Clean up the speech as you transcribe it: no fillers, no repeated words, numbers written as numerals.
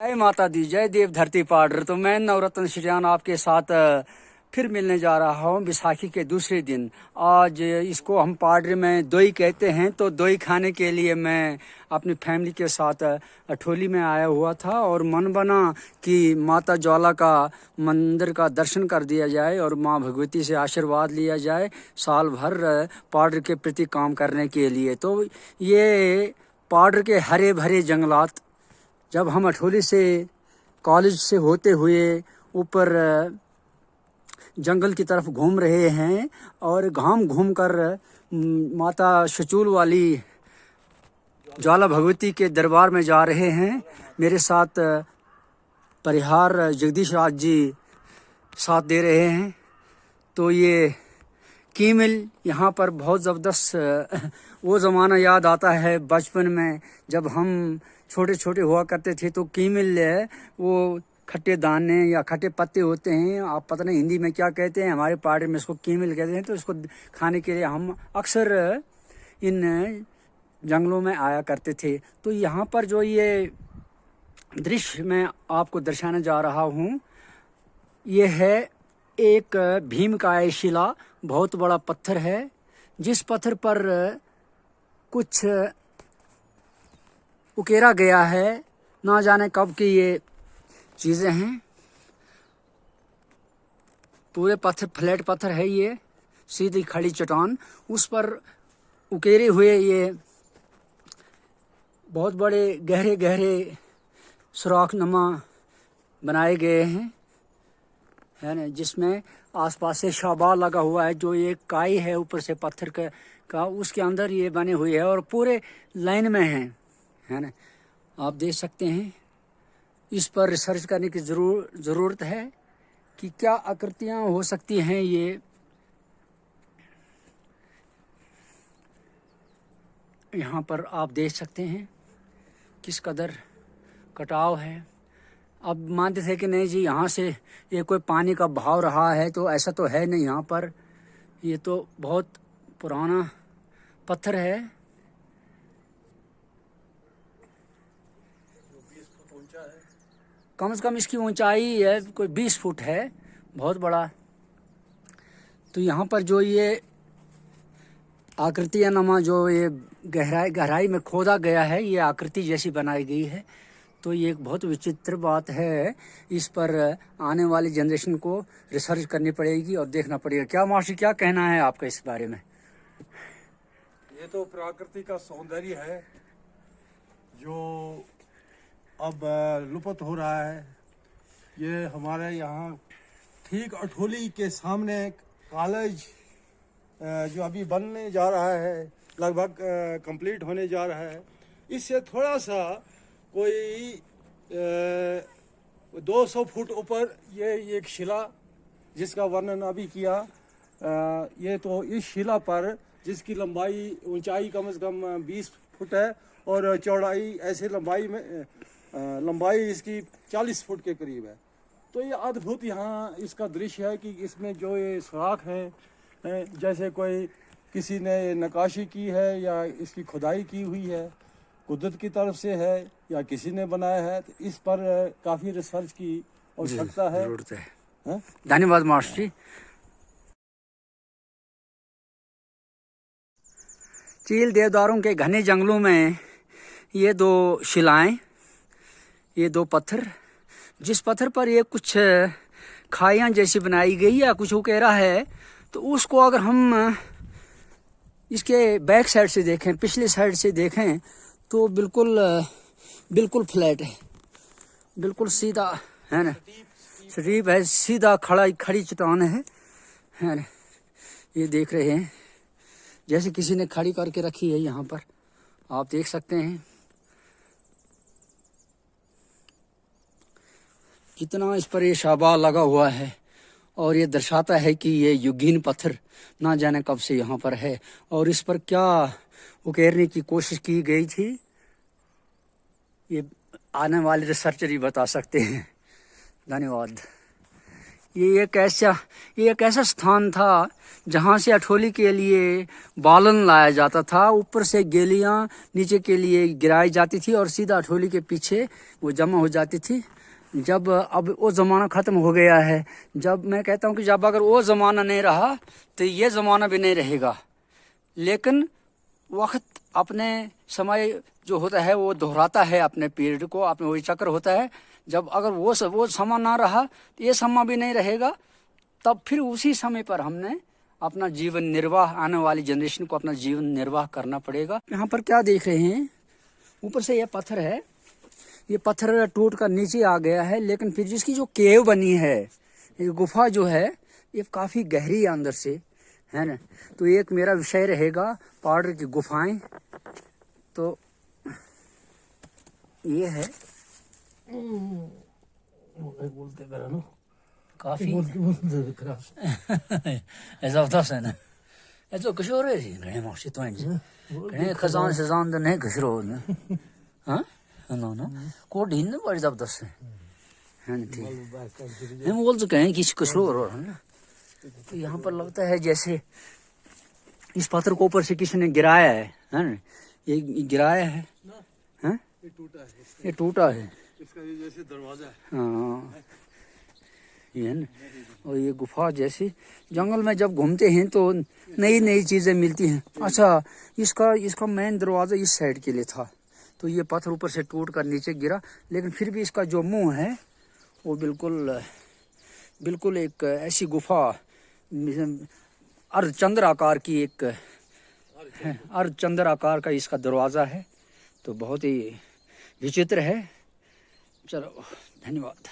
जय माता दी, जय देव धरती पाडर। तो मैं नवरत्न श्रीयान आपके साथ फिर मिलने जा रहा हूँ विसाखी के दूसरे दिन। आज इसको हम पाडर में दोई कहते हैं। तो दोई खाने के लिए मैं अपनी फैमिली के साथ अठोली में आया हुआ था और मन बना कि माता ज्वाला का मंदिर का दर्शन कर दिया जाए और माँ भगवती से आशीर्वाद लिया जाए साल भर पाडर के प्रति काम करने के लिए। तो ये पाडर के हरे भरे जंगलात, जब हम अठोली से कॉलेज से होते हुए ऊपर जंगल की तरफ घूम रहे हैं और घूम कर माता शचूल वाली ज्वाला भगवती के दरबार में जा रहे हैं। मेरे साथ परिहार जगदीश राज जी साथ दे रहे हैं। तो ये कीमिल यहाँ पर बहुत ज़बरदस्त वो ज़माना याद आता है बचपन में, जब हम छोटे छोटे हुआ करते थे। तो कीमिल वो खट्टे दाने या खट्टे पत्ते होते हैं, आप पता नहीं हिंदी में क्या कहते हैं, हमारे पार्टी में इसको कीमिल कहते हैं। तो इसको खाने के लिए हम अक्सर इन जंगलों में आया करते थे। तो यहाँ पर जो ये दृश्य मैं आपको दर्शाने जा रहा हूँ, ये है एक भीमकाय शिला, बहुत बड़ा पत्थर है, जिस पत्थर पर कुछ उकेरा गया है। ना जाने कब की ये चीज़ें हैं। पूरे पत्थर फ्लैट पत्थर है, ये सीधी खड़ी चट्टान, उस पर उकेरे हुए ये बहुत बड़े गहरे गहरे सुराख नमा बनाए गए हैं, है ना, जिसमें आसपास से शाबा लगा हुआ है। जो ये काई है ऊपर से पत्थर का उसके अंदर ये बने हुए है और पूरे लाइन में है ना। आप देख सकते हैं। इस पर रिसर्च करने की ज़रूरत है कि क्या आकृतियाँ हो सकती हैं। ये यहाँ पर आप देख सकते हैं किस कदर कटाव है। अब मानते थे कि नहीं जी यहाँ से ये कोई पानी का बहाव रहा है, तो ऐसा तो है नहीं। यहाँ पर ये तो बहुत पुराना पत्थर है, कम से कम इसकी ऊंचाई है कोई 20 फुट है, बहुत बड़ा। तो यहाँ पर जो ये आकृतियाँ नमा, जो ये गहराई में खोदा गया है, ये आकृति जैसी बनाई गई है। तो ये एक बहुत विचित्र बात है। इस पर आने वाली जनरेशन को रिसर्च करनी पड़ेगी और देखना पड़ेगा। क्या मास्टर, क्या कहना है आपका इस बारे में? ये तो प्रकृति का सौंदर्य है जो अब लुप्त हो रहा है। ये हमारे यहाँ ठीक अठोली के सामने कॉलेज जो अभी बनने जा रहा है, लगभग कंप्लीट होने जा रहा है, इससे थोड़ा सा कोई 200 फुट ऊपर ये एक शिला जिसका वर्णन अभी किया, ये तो इस शिला पर जिसकी लंबाई ऊंचाई कम से कम 20 फुट है और चौड़ाई ऐसे लंबाई इसकी 40 फुट के करीब है। तो ये अद्भुत यहाँ इसका दृश्य है कि इसमें जो ये सुराख है, जैसे कोई किसी ने नक्काशी की है या इसकी खुदाई की हुई है, कुदरत की तरफ से है या किसी ने बनाया है। तो इस पर काफ़ी रिसर्च की आवश्यकता है। जरूरत है। धन्यवाद मास्टर जी। चील देवदारों के घने जंगलों में ये दो शिलाएं, ये दो पत्थर, जिस पत्थर पर ये कुछ खाइयाँ जैसी बनाई गई या कुछ उकेरा है, तो उसको अगर हम इसके बैक साइड से देखें, पिछले साइड से देखें, तो बिल्कुल फ्लैट है, बिल्कुल सीधा है ना, स्टीप है, सीधा खड़ी चट्टान है ना। ये देख रहे हैं जैसे किसी ने खड़ी करके रखी है। यहाँ पर आप देख सकते हैं कितना इस पर ये शाबा लगा हुआ है और ये दर्शाता है कि ये युगीन पत्थर ना जाने कब से यहाँ पर है और इस पर क्या उकेरने की कोशिश की गई थी, ये आने वाले रिसर्चर ही बता सकते हैं। धन्यवाद। ये एक ऐसा स्थान था जहाँ से अठोली के लिए बालन लाया जाता था, ऊपर से गेलियां नीचे के लिए गिराई जाती थी और सीधा अठोली के पीछे वो जमा हो जाती थी। जब अब वो ज़माना ख़त्म हो गया है, जब मैं कहता हूँ कि जब अगर वो ज़माना नहीं रहा तो ये ज़माना भी नहीं रहेगा। लेकिन वक्त अपने समय जो होता है वो दोहराता है अपने पीरियड को, अपने वही चक्र होता है। जब अगर वो समय ना रहा तो ये समय भी नहीं रहेगा, तब फिर उसी समय पर हमने अपना जीवन निर्वाह, आने वाली जनरेशन को अपना जीवन निर्वाह करना पड़ेगा। यहाँ पर क्या देख रहे हैं, ऊपर से ये पत्थर है, ये पत्थर टूट कर नीचे आ गया है, लेकिन फिर जिसकी जो केव बनी है, ये गुफा जो है ये काफ़ी गहरी है अंदर से, है ना। तो एक मेरा विषय रहेगा पाडर की गुफाएं। तो ये है काफ़ी ऐसा होता है ना, ऐसा कुछ हो रहा है घने मौसी तो घने खजान शजान तो नहीं घुस रहा है। हाँ ना को ढीन बड़ी जबरदस्त है ना। ठीक हम बोल चुके हैं कि कुछ हो रहा है ना। तो यहाँ पर लगता है जैसे इस पत्थर को ऊपर से किसी ने गिराया है ना। ये गिराया है, हाँ ये टूटा है, इसका ये जैसे दरवाजा है। हाँ ये ना। और ये गुफा जैसे जंगल में जब घूमते हैं तो नई नई चीज़ें मिलती हैं। अच्छा, इसका मेन दरवाज़ा इस साइड के लिए था, तो ये पत्थर ऊपर से टूट कर नीचे गिरा, लेकिन फिर भी इसका जो मुंह है वो बिल्कुल एक ऐसी गुफा अर्धचंद्र आकार की, एक अर्धचंद्र आकार का इसका दरवाज़ा है। तो बहुत ही विचित्र है। चलो धन्यवाद।